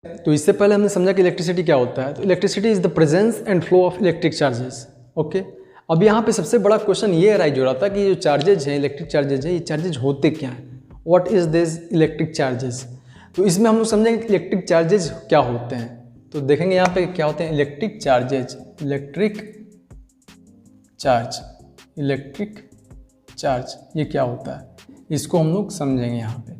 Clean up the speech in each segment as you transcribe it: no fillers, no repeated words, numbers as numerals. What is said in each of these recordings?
तो इससे पहले हमने समझा कि इलेक्ट्रिसिटी क्या होता है। तो electricity is the presence and flow of electric charges. Okay, अब यहाँ पे सबसे बड़ा क्वेश्चन ये राइज हो रहा था कि जो चार्जेज हैं, इलेक्ट्रिक चार्जेज हैं, ये चार्जेज होते क्या हैं, what is this electric charges. तो इसमें हम लोग समझेंगे कि इलेक्ट्रिक चार्जेज क्या होते हैं। तो देखेंगे यहाँ पे क्या होते हैं electric charges, electric charge, electric charge ये क्या होता है, इसको हम लोग समझेंगे यहाँ पे।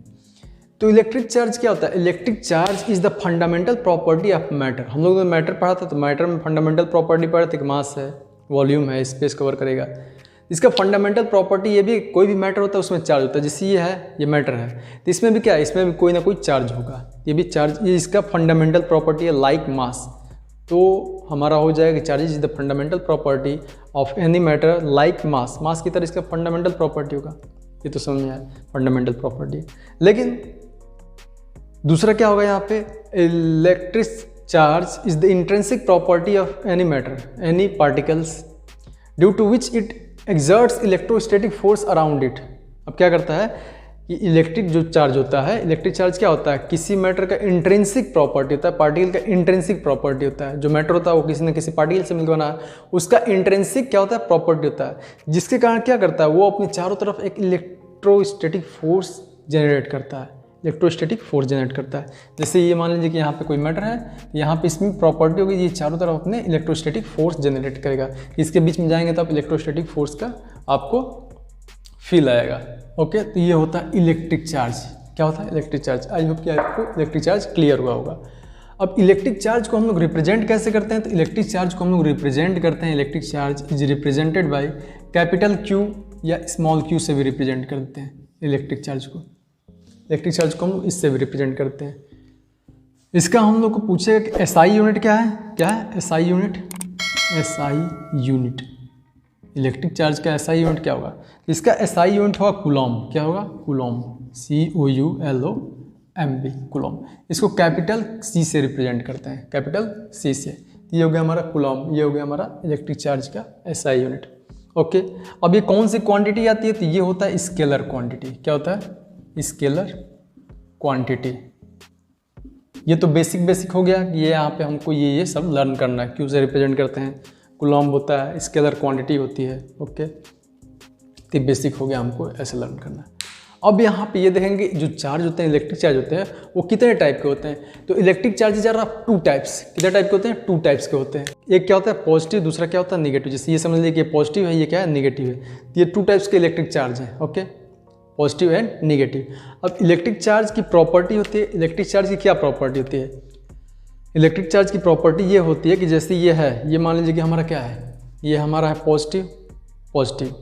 तो इलेक्ट्रिक चार्ज क्या होता है, electric charge is the fundamental property of matter. हम लोग ने मैटर पढ़ा था, तो मैटर में फंडामेंटल प्रॉपर्टी पढ़ा था कि मास है, वॉल्यूम है, स्पेस कवर करेगा। इसका फंडामेंटल प्रॉपर्टी ये भी, कोई भी मैटर होता है उसमें चार्ज होता है। जैसे ये है, ये मैटर है, तो इसमें भी क्या है, इसमें भी कोई ना कोई चार्ज होगा, ये भी चार्ज, ये इसका फंडामेंटल प्रॉपर्टी है लाइक मास। तो हमारा हो जाएगा कि charges is the fundamental property of any matter like mass, mass की तरह इसका फंडामेंटल प्रॉपर्टी होगा। ये तो समझ आया फंडामेंटल प्रॉपर्टी। लेकिन दूसरा क्या होगा यहाँ पे, electric charge is the intrinsic property of any matter, any particles due to which it exerts electrostatic force around it. अब क्या करता है कि इलेक्ट्रिक जो चार्ज होता है, इलेक्ट्रिक चार्ज क्या होता है, किसी मैटर का इंट्रिंसिक प्रॉपर्टी होता है, पार्टिकल का इंट्रिंसिक प्रॉपर्टी होता है। जो मैटर होता है वो किसी न किसी पार्टिकल से मिलकर बना है, उसका इंट्रिंसिक क्या होता है, प्रॉपर्टी होता है, जिसके कारण क्या करता है, वो अपने चारों तरफ एक इलेक्ट्रोस्टैटिक फोर्स जनरेट करता है, इलेक्ट्रोस्टैटिक फोर्स जनरेट करता है। जैसे ये मान लीजिए कि यहाँ पे कोई मैटर है, यहाँ पे इसमें प्रॉपर्टी होगी, ये चारों तरफ अपने इलेक्ट्रोस्टैटिक फोर्स जनरेट करेगा। इसके बीच में जाएंगे तो आप इलेक्ट्रोस्टैटिक फोर्स का आपको फील आएगा। ओके, तो ये होता है इलेक्ट्रिक चार्ज। क्या होता है इलेक्ट्रिक चार्ज। आई होप कि आपको इलेक्ट्रिक चार्ज क्लियर हुआ होगा। अब इलेक्ट्रिक चार्ज को हम लोग रिप्रेजेंट कैसे करते हैं, तो इलेक्ट्रिक चार्ज को हम लोग रिप्रेजेंट करते हैं, electric charge is represented by capital Q या स्मॉल क्यू से भी रिप्रेजेंट करते हैं इलेक्ट्रिक चार्ज को। इलेक्ट्रिक चार्ज को हम लोग इससे भी रिप्रेजेंट करते हैं। इसका हम लोग को पूछेगा कि एसआई यूनिट क्या है, क्या है SI unit, SI unit, electric charge का एसआई यूनिट क्या होगा, इसका एसआई यूनिट होगा कूलॉम। क्या होगा, कूलॉम, COULOMB, कूलॉम। इसको कैपिटल C से रिप्रेजेंट करते हैं, कैपिटल C से। ये हो गया हमारा कूलॉम, ये हो गया हमारा इलेक्ट्रिक चार्ज का एसआई यूनिट। ओके, अब ये कौन सी क्वांटिटी आती है, तो ये होता है स्केलर क्वांटिटी। क्या होता है, स्केलर क्वांटिटी। ये तो बेसिक हो गया कि ये यहाँ पे हमको ये सब लर्न करना है, क्यों से रिप्रेजेंट करते हैं, कूलॉम्ब होता है, स्केलर क्वांटिटी होती है। ओके, तो बेसिक हो गया, हमको ऐसे लर्न करना है। अब यहाँ पे ये देखेंगे जो चार्ज होते हैं, इलेक्ट्रिक चार्ज होते हैं, वो कितने टाइप के होते हैं। तो electric charges are of 2 types. कितने टाइप के होते हैं, 2 टाइप्स के होते हैं। एक क्या होता है पॉजिटिव, दूसरा क्या होता है निगेटिव। जैसे ये समझ लीजिए कि पॉजिटिव है, ये क्या है निगेटिव है। ये 2 टाइप्स के इलेक्ट्रिक चार्ज हैं। Okay, positive and negative. अब इलेक्ट्रिक चार्ज की प्रॉपर्टी होती है, इलेक्ट्रिक चार्ज की क्या प्रॉपर्टी होती है, इलेक्ट्रिक चार्ज की प्रॉपर्टी ये होती है कि जैसे ये है, ये मान लीजिए कि हमारा क्या है, ये हमारा है पॉजिटिव, पॉजिटिव।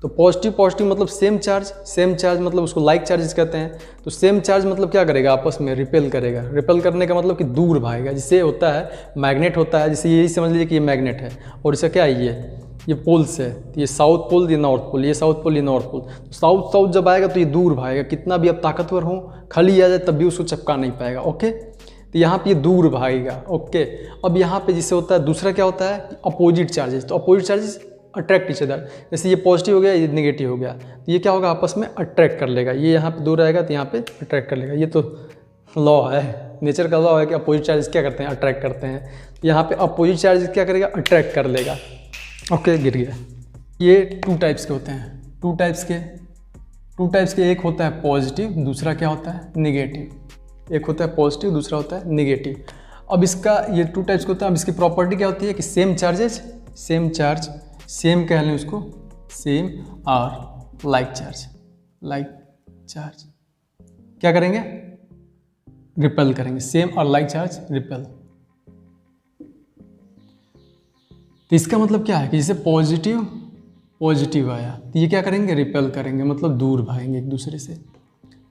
तो पॉजिटिव मतलब सेम चार्ज मतलब उसको लाइक चार्जेस कहते हैं। तो सेम चार्ज मतलब क्या करेगा, आपस में रिपेल करेगा। रिपेल करने का मतलब कि दूर भागेगा। जिससे होता है मैग्नेट होता है, जैसे यही समझ लीजिए कि ये मैग्नेट है और इसका क्या है, ये पोल्स है, ये साउथ पोल, ये नॉर्थ पोल, ये साउथ पोल, ये नॉर्थ पोल। तो साउथ जब आएगा तो ये दूर भागेगा, कितना भी अब ताकतवर हो, खाली आ जाए तब भी उसको चिपका नहीं पाएगा। ओके, तो यहाँ पे ये दूर भागेगा। ओके, अब यहाँ पे जिससे होता है दूसरा क्या होता है, अपोजिट चार्जेस। तो opposite charges attract each other. जैसे ये पॉजिटिव हो गया, ये नेगेटिव हो गया, तो ये क्या होगा, आपस में अट्रैक्ट कर लेगा। ये यहाँ पे दूर रहेगा तो यहाँ पे अट्रैक्ट कर लेगा। ये तो लॉ है, नेचर का लॉ है कि अपोजिट चार्जेस क्या करते हैं, अट्रैक्ट करते हैं। यहाँ पे अपोजिट चार्जेस क्या करेगा, अट्रैक्ट कर लेगा। ओके, गिर गया। ये 2 टाइप्स के होते हैं, 2 टाइप्स के। एक होता है पॉजिटिव, दूसरा क्या होता है निगेटिव। एक होता है पॉजिटिव, दूसरा होता है निगेटिव। अब इसका ये 2 टाइप्स के होता है। अब इसकी प्रॉपर्टी क्या होती है कि same charges, same charge, same कह लें उसको, सेम और लाइक चार्ज क्या करेंगे, रिपेल करेंगे। सेम और लाइक चार्ज रिपेल। तो इसका मतलब क्या है कि जैसे पॉजिटिव आया तो ये क्या करेंगे, रिपेल करेंगे, मतलब दूर भागेंगे एक दूसरे से।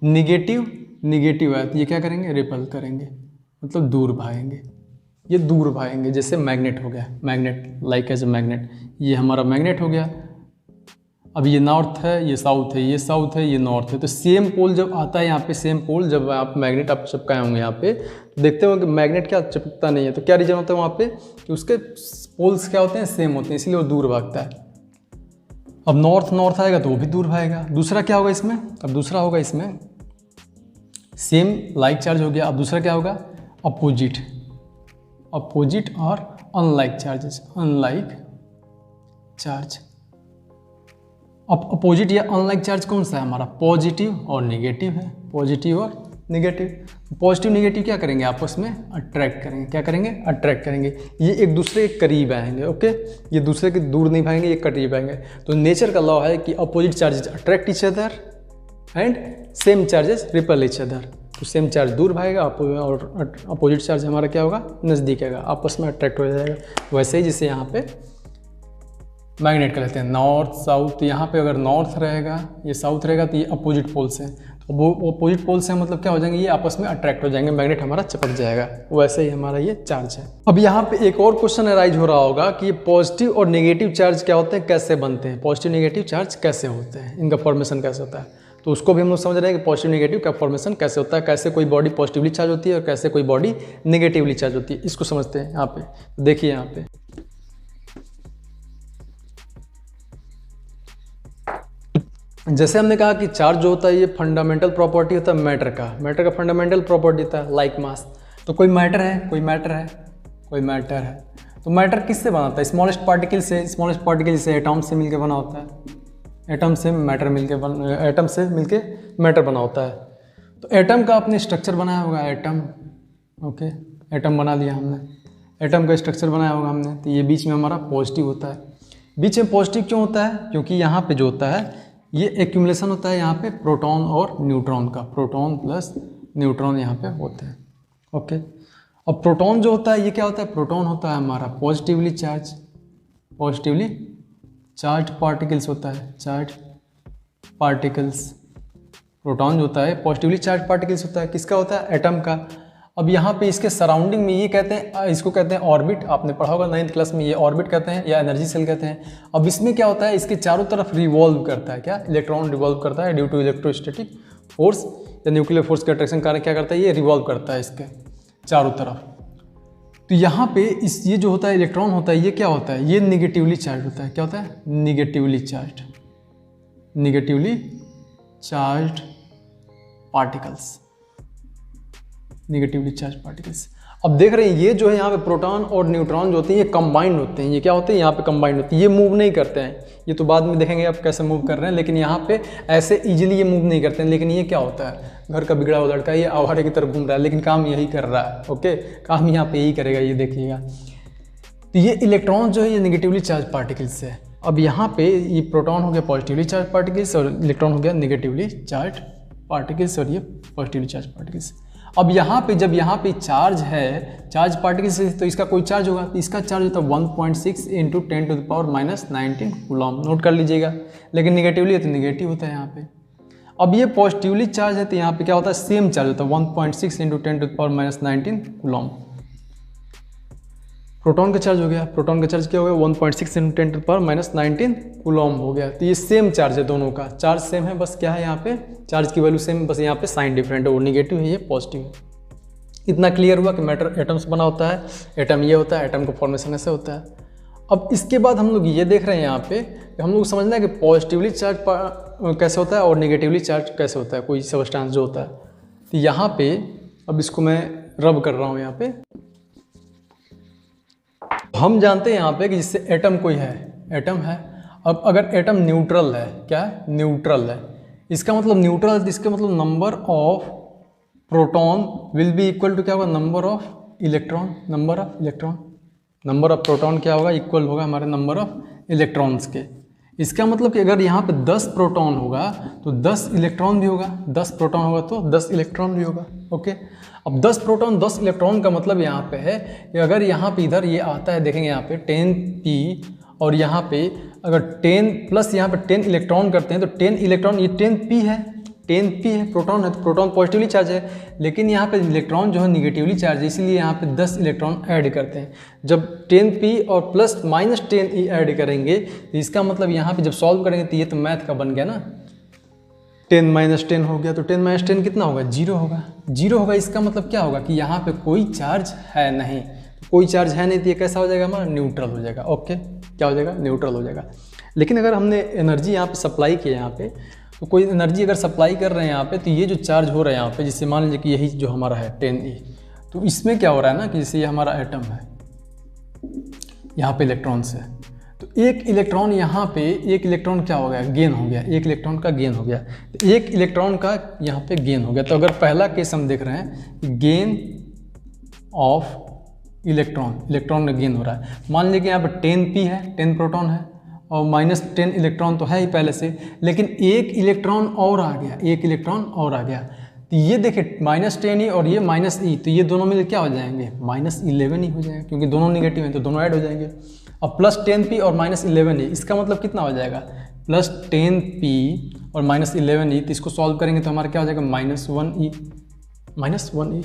निगेटिव आया तो ये क्या करेंगे, रिपेल करेंगे, मतलब दूर भागेंगे। ये दूर भागेंगे, जैसे मैग्नेट हो गया, magnet like as a magnet. ये हमारा मैग्नेट हो गया। अब ये नॉर्थ है, ये साउथ है, ये साउथ है, ये नॉर्थ है। तो सेम पोल जब आता है यहाँ पे, सेम पोल जब आप मैग्नेट आप चिपकाए होंगे यहाँ पे, देखते हो कि मैग्नेट क्या चिपकता नहीं है। तो क्या रीजन होता है वहाँ पे कि उसके पोल्स क्या होते हैं, सेम होते हैं, इसलिए वो दूर भागता है। अब नॉर्थ आएगा तो वो भी दूर भागेगा। दूसरा क्या होगा इसमें, अब दूसरा होगा इसमें सेम लाइक चार्ज हो गया। अब दूसरा क्या होगा, अपोजिट और अनलाइक चार्जेस, अनलाइक चार्ज। अब अपोजिट या अनलाइक चार्ज कौन सा है हमारा? पॉजिटिव और नेगेटिव है, पॉजिटिव और नेगेटिव। पॉजिटिव नेगेटिव क्या करेंगे? आपस में अट्रैक्ट करेंगे। क्या करेंगे? अट्रैक्ट करेंगे। ये एक दूसरे के करीब आएंगे, ओके, ये दूसरे के दूर नहीं भागेंगे, ये करीब आएंगे। तो नेचर का लॉ है कि opposite charges attract each other and same charges repel each other. तो सेम चार्ज दूर भागेगा और अपोजिट चार्ज हमारा क्या होगा? नज़दीक आएगा, आपस में अट्रैक्ट हो जाएगा। वैसे ही जैसे यहाँ पे मैग्नेट का लेते हैं नॉर्थ साउथ, तो यहाँ पे अगर नॉर्थ रहेगा, ये साउथ रहेगा, तो ये अपोजिट पोल्स हैं। तो वो अपोजिट पोल्स हैं मतलब क्या हो जाएंगे? ये आपस में अट्रैक्ट हो जाएंगे, मैग्नेट हमारा चिपक जाएगा। वैसे ही हमारा ये चार्ज है। अब यहाँ पे एक और क्वेश्चन अराइज हो रहा होगा कि ये पॉजिटिव और नेगेटिव चार्ज क्या होते हैं, कैसे बनते हैं? पॉजिटिव नेगेटिव चार्ज कैसे होते हैं, इनका फॉर्मेशन कैसे होता है? तो उसको भी हम लोग समझ रहे हैं कि पॉजिटिव नेगेटिव का फॉर्मेशन कैसे होता है, कैसे कोई बॉडी पॉजिटिवली चार्ज होती है और कैसे कोई बॉडी नेगेटिवली चार्ज होती है, इसको समझते हैं। यहाँ पे देखिए, यहाँ पे जैसे हमने कहा कि चार्ज जो होता है ये फंडामेंटल प्रॉपर्टी होता है मैटर का फंडामेंटल प्रॉपर्टी होता है लाइक मास। तो कोई मैटर है तो मैटर किससे बना होता है? स्मॉलेस्ट पार्टिकल से एटॉम से मिलकर बना होता है। एटम से मिलके मैटर बना होता है। तो एटम का अपने स्ट्रक्चर बनाया होगा, एटम, ओके, एटम बना लिया हमने, एटम का स्ट्रक्चर बनाया होगा हमने। तो ये बीच में हमारा पॉजिटिव होता है। बीच में पॉजिटिव क्यों होता है? क्योंकि यहाँ पे जो होता है ये एक्यूमुलेशन होता है यहाँ पे प्रोटॉन और न्यूट्रॉन का, प्रोटॉन प्लस न्यूट्रॉन यहाँ पे होते हैं, ओके। अब प्रोटॉन जो होता है ये क्या होता है? प्रोटॉन होता है हमारा पॉजिटिवली चार्ज पार्टिकल्स होता है, चार्ज पार्टिकल्स। प्रोटॉन जो होता है पॉजिटिवली चार्ज पार्टिकल्स होता है, किसका होता है? एटम का। अब यहाँ पे इसके सराउंडिंग में ये कहते हैं, इसको कहते हैं ऑर्बिट। आपने पढ़ा होगा 9th क्लास में, ये ऑर्बिट कहते हैं या एनर्जी सेल कहते हैं। अब इसमें क्या होता है? इसके चारों तरफ रिवॉल्व करता है, क्या? इलेक्ट्रॉन रिवॉल्व करता है ड्यू टू इलेक्ट्रोस्टैटिक फोर्स या न्यूक्लियर फोर्स के अट्रैक्शन कारण क्या करता है? ये रिवॉल्व करता है इसके चारों तरफ। तो यहाँ पे ये जो होता है इलेक्ट्रॉन होता है, ये क्या होता है? ये निगेटिवली चार्ज होता है। क्या होता है? Negatively charge particles, negatively charge particles. अब देख रहे हैं ये जो है यहाँ पे प्रोटॉन और न्यूट्रॉन जो होते हैं ये कंबाइंड होते हैं। ये क्या होते हैं? यहाँ पे कंबाइंड होते हैं, ये मूव नहीं करते हैं। ये तो बाद में देखेंगे आप कैसे मूव कर रहे हैं, लेकिन यहाँ पे ऐसे इजीली ये मूव नहीं करते हैं। लेकिन ये क्या होता है? घर का बिगड़ा हुआ लड़का, ये आवारे की तरफ घूम रहा है, लेकिन काम यही कर रहा है, ओके, काम यहाँ पे यही करेगा, ये देखिएगा। तो ये इलेक्ट्रॉन जो है ये निगेटिवली चार्ज पार्टिकल्स है। अब यहाँ पे ये प्रोटॉन हो गया पॉजिटिवली चार्ज पार्टिकल्स और इलेक्ट्रॉन हो गया निगेटिवली चार्ज पार्टिकल्स और ये पॉजिटिवली चार्ज पार्टिकल्स। अब यहाँ पे जब यहाँ पे चार्ज है, चार्ज पार्टिकल्स है, तो इसका कोई चार्ज होगा, तो इसका चार्ज होता है 1.6 × 10⁻⁹ कूलम। नोट कर लीजिएगा। लेकिन निगेटिवली है तो निगेटिव होता है यहाँ पे। अब ये पॉजिटिवली चार्ज है तो यहाँ पे क्या होता है? सेम चार्ज होता है 1.6 × 10⁻⁹ कूलम। प्रोटॉन का चार्ज हो गया, प्रोटॉन का चार्ज क्या हो गया? 1.6 × 10⁻⁹ कूलम हो गया। तो ये सेम चार्ज है, दोनों का चार्ज सेम है, बस क्या है यहाँ पे? चार्ज की वैल्यू सेम, बस यहाँ पे साइन डिफरेंट है, वो निगेटिव है, ये पॉजिटिव है। इतना क्लियर हुआ कि मैटर एटम्स बना होता है, एटम ये होता है, एटम का फॉर्मेशन ऐसे होता है। अब इसके बाद हम लोग ये देख रहे हैं यहाँ पे, हम लोग समझना है कि पॉजिटिवली चार्ज कैसे होता है और निगेटिवली चार्ज कैसे होता है, कोई सब्सटेंस जो होता है। तो यहाँ पे अब इसको मैं रब कर रहा हूँ यहाँ पे। हम जानते हैं यहाँ पे कि जिससे एटम कोई है, एटम है। अब अगर एटम न्यूट्रल है, क्या है? न्यूट्रल है। इसका मतलब न्यूट्रल है, इसका मतलब number of proton will be equal to क्या होगा? Number of electron. Number of proton क्या होगा? इक्वल होगा हमारे नंबर ऑफ इलेक्ट्रॉन्स के। इसका मतलब कि अगर यहाँ पे 10 प्रोटॉन होगा तो 10 इलेक्ट्रॉन भी होगा, 10 प्रोटॉन होगा तो 10 इलेक्ट्रॉन भी होगा, ओके। अब 10 प्रोटॉन 10 इलेक्ट्रॉन का मतलब यहाँ पे है कि अगर यहाँ पे इधर ये आता है, देखेंगे यहाँ पे 10p और यहाँ पे अगर 10 प्लस यहाँ पे 10 इलेक्ट्रॉन करते हैं तो 10 इलेक्ट्रॉन, ये 10p है, 10p है, प्रोटॉन है, तो प्रोटॉन पॉजिटिवली चार्ज है। लेकिन यहाँ पे इलेक्ट्रॉन जो है निगेटिवली चार्ज है, इसीलिए यहाँ पे 10 इलेक्ट्रॉन ऐड करते हैं। जब 10p और प्लस -10e ऐड करेंगे तो इसका मतलब यहाँ पे जब सॉल्व करेंगे तो ये तो मैथ का बन गया ना, 10 - 10 हो गया, तो 10 - 10 कितना होगा? 0 होगा। 0 होगा, इसका मतलब क्या होगा कि यहाँ पे कोई चार्ज है नहीं। कोई चार्ज है नहीं तो ये कैसा हो जाएगा? हमारा न्यूट्रल हो जाएगा, ओके। क्या हो जाएगा? न्यूट्रल हो जाएगा। लेकिन अगर हमने एनर्जी यहाँ पे सप्लाई किया, यहाँ पे तो कोई एनर्जी अगर सप्लाई कर रहे हैं यहाँ पे, तो ये जो चार्ज हो रहा है यहाँ पे, जिससे मान लीजिए कि यही जो हमारा है 10e, तो इसमें क्या हो रहा है ना कि जैसे ये हमारा एटम है, यहाँ पे इलेक्ट्रॉन्स है, तो एक इलेक्ट्रॉन यहाँ पे, एक इलेक्ट्रॉन क्या हो गया, गेन हो गया, एक इलेक्ट्रॉन का गेन हो गया, तो एक इलेक्ट्रॉन का यहाँ पे गेन हो गया। तो अगर पहला केस हम देख रहे हैं गेन ऑफ इलेक्ट्रॉन का गेन हो रहा है, मान लीजिए कि यहाँ पर 10p है, 10 प्रोटॉन है और -10 इलेक्ट्रॉन तो है ही पहले से, लेकिन एक इलेक्ट्रॉन और आ गया, एक इलेक्ट्रॉन और आ गया। तो ये देखिए -10 और ये -e, तो ये दोनों मिलकर क्या हो जाएंगे, -11 ही हो जाएगा, क्योंकि दोनों निगेटिव हैं तो दोनों ऐड हो जाएंगे। अब +10p और -11e, इसका मतलब कितना हो जाएगा, +10p और -11e, तो इसको सॉल्व करेंगे तो हमारा क्या हो जाएगा, -1e।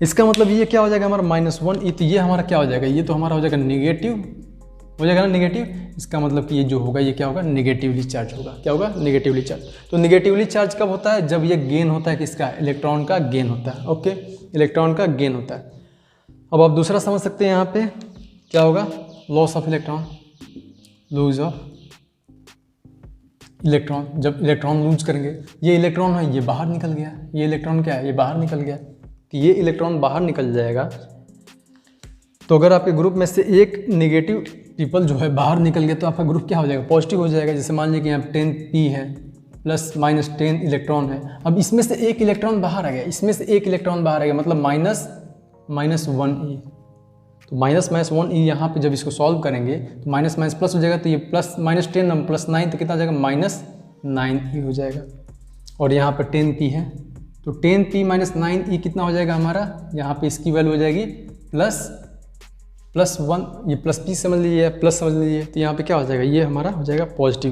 इसका मतलब ये क्या हो जाएगा हमारा -1e, तो ये हमारा क्या हो जाएगा, ये तो हमारा हो जाएगा निगेटिव, हो जाएगा ना निगेटिव। इसका मतलब कि ये जो होगा ये क्या होगा, निगेटिवली चार्ज होगा। क्या होगा, निगेटिवली चार्ज। तो निगेटिवली चार्ज कब होता है, जब ये गेन होता है किसका, इलेक्ट्रॉन का गेन होता है। ओके, इलेक्ट्रॉन का गेन होता है। अब आप दूसरा समझ सकते हैं, यहाँ पे क्या होगा, loss of electron, lose of electron. जब इलेक्ट्रॉन लूज करेंगे, ये इलेक्ट्रॉन है ये बाहर निकल गया, ये इलेक्ट्रॉन क्या है, ये बाहर निकल गया, तो ये इलेक्ट्रॉन बाहर निकल जाएगा। तो अगर आपके ग्रुप में से एक नेगेटिव ट्रिपल जो है बाहर निकल गया, तो आपका ग्रुप क्या हो जाएगा, पॉजिटिव हो जाएगा। जैसे मान लीजिए कि यहाँ 10p है प्लस -10 इलेक्ट्रॉन है। अब इसमें से एक इलेक्ट्रॉन बाहर आ गया, इसमें से एक इलेक्ट्रॉन बाहर आ गया, मतलब -1e। तो -1e यहाँ पे जब इसको सॉल्व करेंगे तो माइनस प्लस हो जाएगा, तो ये +10 +9 तो कितना हो जाएगा, -9e हो जाएगा। और यहाँ पर 10p है, तो 10p -9e कितना हो जाएगा हमारा, यहाँ पे इसकी वैल्यू हो जाएगी +1, ये +p समझ लीजिए, प्लस समझ लीजिए, तो यहाँ पे क्या हो जाएगा, ये हमारा हो जाएगा पॉजिटिव।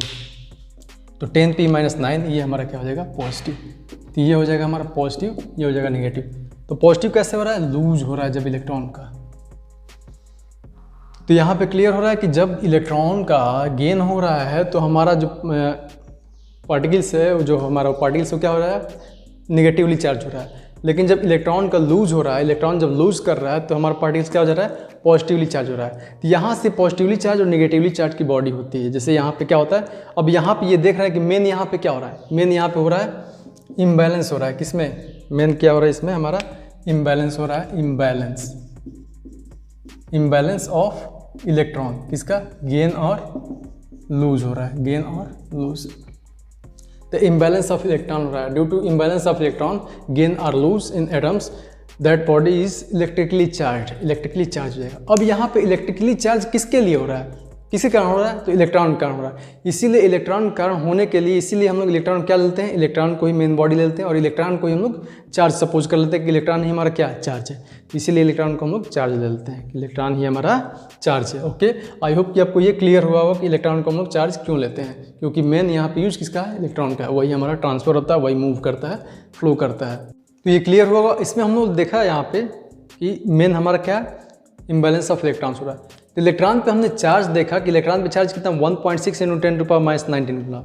तो 10p -9 ये हमारा क्या हो जाएगा, पॉजिटिव। तो ये हो जाएगा हमारा पॉजिटिव, ये हो जाएगा नेगेटिव। तो पॉजिटिव कैसे हो रहा है, लूज हो रहा है जब इलेक्ट्रॉन का। तो यहाँ पे क्लियर हो रहा है कि जब इलेक्ट्रॉन का गेन हो रहा है तो हमारा जो पार्टिकल्स है, जो हमारा पार्टिकल्स वो क्या हो रहा है, निगेटिवली चार्ज हो रहा है। लेकिन जब इलेक्ट्रॉन का लूज हो रहा है, इलेक्ट्रॉन जब लूज कर रहा है तो हमारा पार्टिकल्स क्या हो जा रहा है, पॉजिटिवली चार्ज हो रहा है। तो यहाँ से पॉजिटिवली चार्ज और निगेटिवली चार्ज की बॉडी होती है। जैसे यहाँ पे क्या होता है, अब यहाँ पे ये देख रहा है कि मेन यहाँ पे क्या हो रहा है, मेन यहाँ पे हो रहा है इम्बैलेंस हो रहा है। किसमें, मेन क्या हो रहा है, इसमें हमारा इम्बैलेंस हो रहा है, इम्बैलेंस ऑफ इलेक्ट्रॉन, किसका, गेन और लूज हो रहा है, गेन और loose. The imbalance of electron हो रहा है। Due to imbalance of electron, gain or lose in atoms, that body is electrically charged, electrically charged हो जाएगा। अब यहाँ पे electrically charge किसके लिए हो रहा है, किसके कारण हो रहा है, तो इलेक्ट्रॉन के कारण हो रहा है। इसीलिए इलेक्ट्रॉन के कारण होने के लिए, इसीलिए हम लोग इलेक्ट्रॉन क्या लेते हैं, इलेक्ट्रॉन को ही मेन बॉडी लेते हैं और इलेक्ट्रॉन को ही हम लोग चार्ज सपोज कर लेते हैं कि इलेक्ट्रॉन ही हमारा क्या चार्ज है। इसीलिए इलेक्ट्रॉन को हम लोग चार्ज ले लेते हैं कि इलेक्ट्रॉन ही हमारा चार्ज है। ओके, आई होप कि आपको ये क्लियर हुआ होगा कि इलेक्ट्रॉन को हम लोग चार्ज क्यों लेते हैं, क्योंकि मेन यहाँ पे यूज किसका है, इलेक्ट्रॉन का है। वही हमारा ट्रांसफर होता है, वही मूव करता है, फ्लो करता है। तो ये क्लियर हुआ होगा। इसमें हम लोग देखा यहाँ पे कि मेन हमारा क्या, इम्बैलेंस ऑफ इलेक्ट्रॉन्स हो रहा है। तो इलेक्ट्रॉन पे हमने चार्ज देखा कि इलेक्ट्रॉन पे चार्ज कितना, 1.6 × 10⁻19 कूलम।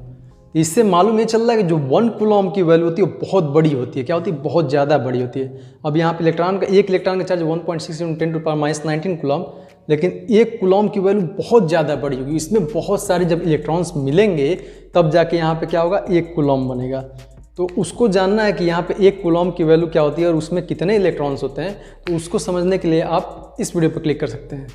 इससे मालूम ये चल रहा है कि जो 1 कूलम की वैल्यू होती है वो बहुत बड़ी होती है। क्या होती है, बहुत ज़्यादा बड़ी होती है। अब यहाँ पे इलेक्ट्रॉन का, एक इलेक्ट्रॉन का चार्ज 1.6 × 10⁻19 कूलम, लेकिन 1 कूलम की वैल्यू बहुत ज़्यादा बड़ी होगी। इसमें बहुत सारे जब इलेक्ट्रॉन्स मिलेंगे तब जाके यहाँ पे क्या होगा, 1 कूलम बनेगा। तो उसको जानना है कि यहाँ पे 1 कूलम की वैल्यू क्या होती है और उसमें कितने इलेक्ट्रॉन्स होते हैं। तो उसको समझने के लिए आप इस वीडियो पर क्लिक कर सकते हैं।